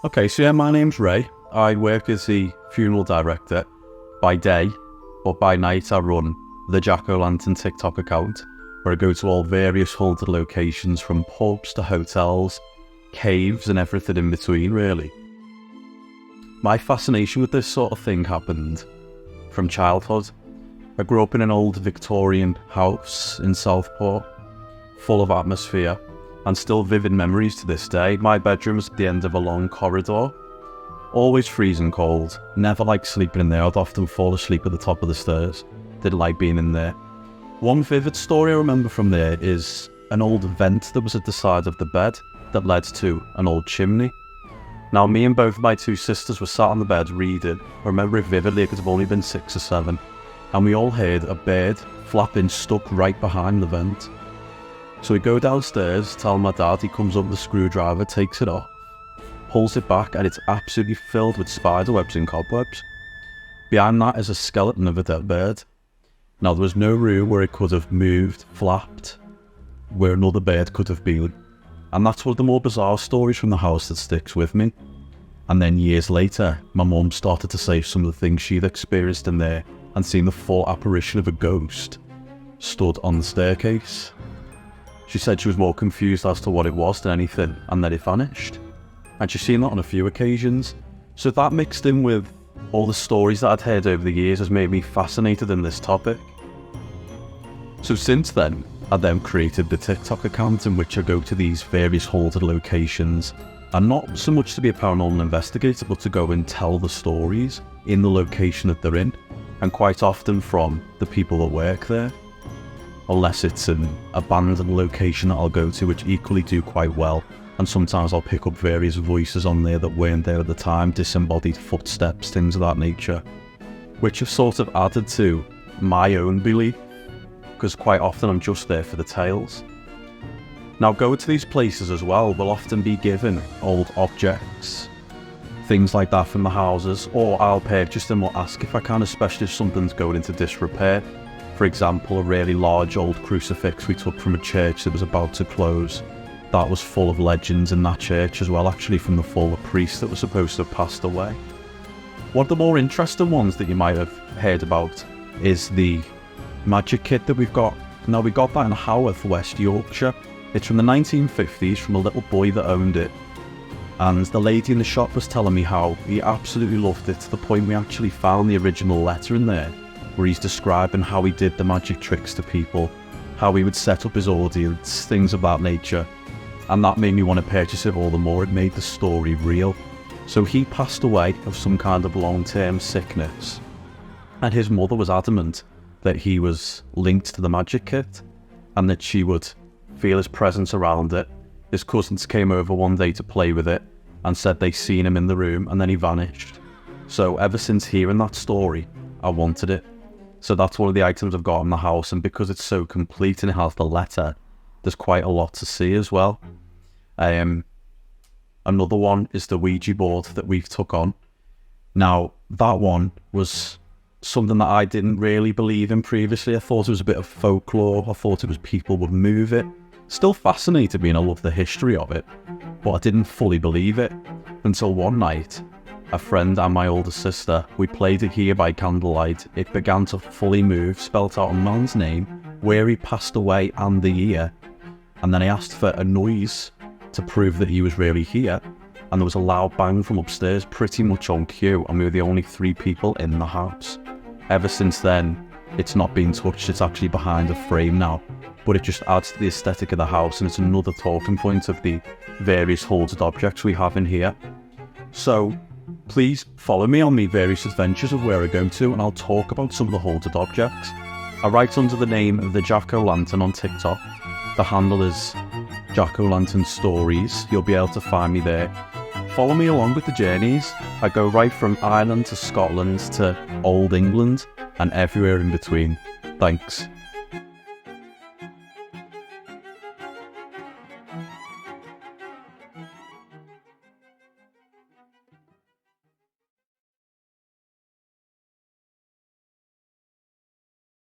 Okay, so yeah, my name's Ray. I work as the funeral director by day, but by night I run the Jack-O-Lantern TikTok account, where I go to all various haunted locations from pubs to hotels, caves and everything in between, really. My fascination with this sort of thing happened from childhood. I grew up in an old Victorian house in Southport, full of atmosphere, and still vivid memories to this day. My bedroom was at the end of a long corridor, always freezing cold, never liked sleeping in there. I'd often fall asleep at the top of the stairs, didn't like being in there. One vivid story I remember from there is an old vent that was at the side of the bed that led to an old chimney. Now, me and both my two sisters were sat on the bed reading. I remember it vividly, it could have only been 6 or 7, and we all heard a bird flapping stuck right behind the vent. So we go downstairs, tell my dad, he comes up with a screwdriver, takes it off, pulls it back, and it's absolutely filled with spider webs and cobwebs. Behind that is a skeleton of a dead bird. Now, there was no room where it could have moved, flapped, where another bird could have been. And that's one of the more bizarre stories from the house that sticks with me. And then years later, my mum started to say some of the things she'd experienced in there and seen the full apparition of a ghost stood on the staircase. She said she was more confused as to what it was than anything, and then it vanished. And she's seen that on a few occasions. So that mixed in with all the stories that I'd heard over the years has made me fascinated in this topic. So since then, I then created the TikTok account in which I go to these various haunted locations, and not so much to be a paranormal investigator, but to go and tell the stories in the location that they're in, and quite often from the people that work there. Unless it's an abandoned location that I'll go to, which equally do quite well, and sometimes I'll pick up various voices on there that weren't there at the time, disembodied footsteps, things of that nature, which have sort of added to my own belief, because quite often I'm just there for the tales. Now, going to these places as well will often be given old objects, things like that from the houses, or I'll purchase them or ask if I can, especially if something's going into disrepair. For example, a really large old crucifix we took from a church that was about to close. That was full of legends in that church as well, actually from the former priest that was supposed to have passed away. One of the more interesting ones that you might have heard about is the magic kit that we've got. Now, we got that in Haworth, West Yorkshire. It's from the 1950s, from a little boy that owned it. And the lady in the shop was telling me how he absolutely loved it, to the point we actually found the original letter in there, where he's describing how he did the magic tricks to people, how he would set up his audience, things of that nature. And that made me want to purchase it all the more. It made the story real. So he passed away of some kind of long-term sickness, and his mother was adamant that he was linked to the magic kit and that she would feel his presence around it. His cousins came over one day to play with it and said they seen him in the room, and then he vanished. So ever since hearing that story, I wanted it. So that's one of the items I've got in the house, and because it's so complete and it has the letter, there's quite a lot to see as well. Another one is the Ouija board that we've took on. Now, that one was something that I didn't really believe in previously. I thought it was a bit of folklore. I thought it was people would move it. Still fascinated me, and I love the history of it, but I didn't fully believe it until one night, a friend and my older sister, we played it here by candlelight. It began to fully move, spelt out a man's name, where he passed away and the year, and then I asked for a noise to prove that he was really here, and there was a loud bang from upstairs, pretty much on cue, and we were the only 3 people in the house. Ever since then, it's not been touched. It's actually behind a frame now, but it just adds to the aesthetic of the house, and it's another talking point of the various haunted objects we have in here. So please follow me on the various adventures of where I go to, and I'll talk about some of the haunted objects. I write under the name of the Jack-O-Lantern on TikTok. The handle is Jack-O-Lantern Stories. You'll be able to find me there. Follow me along with the journeys. I go right from Ireland to Scotland to Old England and everywhere in between. Thanks.